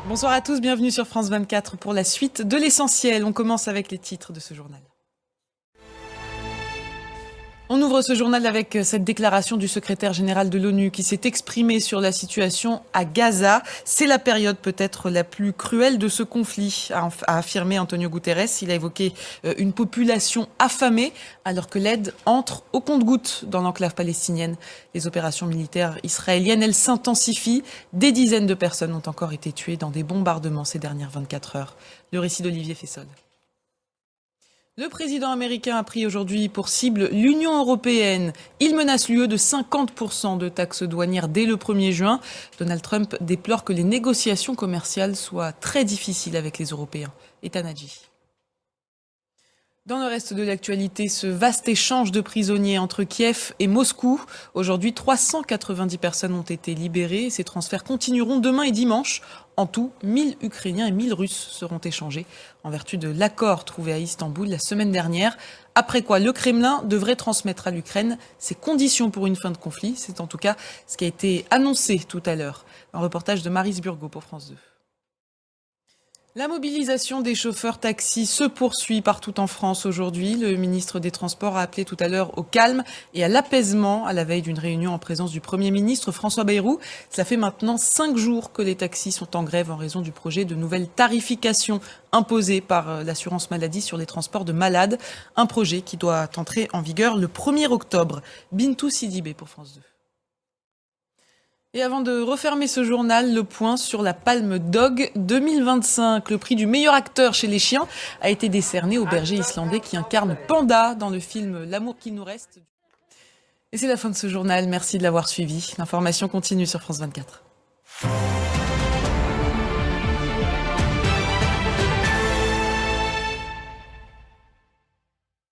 Bonsoir à tous, bienvenue sur France 24 pour la suite de l'essentiel. On commence avec les titres de ce journal. On ouvre ce journal avec cette déclaration du secrétaire général de l'ONU qui s'est exprimé sur la situation à Gaza. C'est la période peut-être la plus cruelle de ce conflit, a affirmé Antonio Guterres. Il a évoqué une population affamée alors que l'aide entre au compte-gouttes dans l'enclave palestinienne. Les opérations militaires israéliennes, elles s'intensifient. Des dizaines de personnes ont encore été tuées dans des bombardements ces dernières 24 heures. Le récit d'Olivier Fessol. Le président américain a pris aujourd'hui pour cible l'Union européenne. Il menace l'UE de 50% de taxes douanières dès le 1er juin. Donald Trump déplore que les négociations commerciales soient très difficiles avec les Européens. Ethan Hadji. Dans le reste de l'actualité, ce vaste échange de prisonniers entre Kiev et Moscou. Aujourd'hui, 390 personnes ont été libérées. Ces transferts continueront demain et dimanche. En tout, 1000 Ukrainiens et 1000 Russes seront échangés en vertu de l'accord trouvé à Istanbul la semaine dernière. Après quoi, le Kremlin devrait transmettre à l'Ukraine ses conditions pour une fin de conflit. C'est en tout cas ce qui a été annoncé tout à l'heure. Un reportage de Maryse Burgot pour France 2. La mobilisation des chauffeurs taxis se poursuit partout en France aujourd'hui. Le ministre des Transports a appelé tout à l'heure au calme et à l'apaisement à la veille d'une réunion en présence du Premier ministre François Bayrou. Cela fait maintenant 5 jours que les taxis sont en grève en raison du projet de nouvelle tarification imposée par l'assurance maladie sur les transports de malades. Un projet qui doit entrer en vigueur le 1er octobre. Bintou Sidibé pour France 2. Et avant de refermer ce journal, le point sur la Palme Dog 2025. Le prix du meilleur acteur chez les chiens a été décerné au berger islandais qui incarne Panda dans le film L'amour qu'il nous reste. Et c'est la fin de ce journal. Merci de l'avoir suivi. L'information continue sur France 24.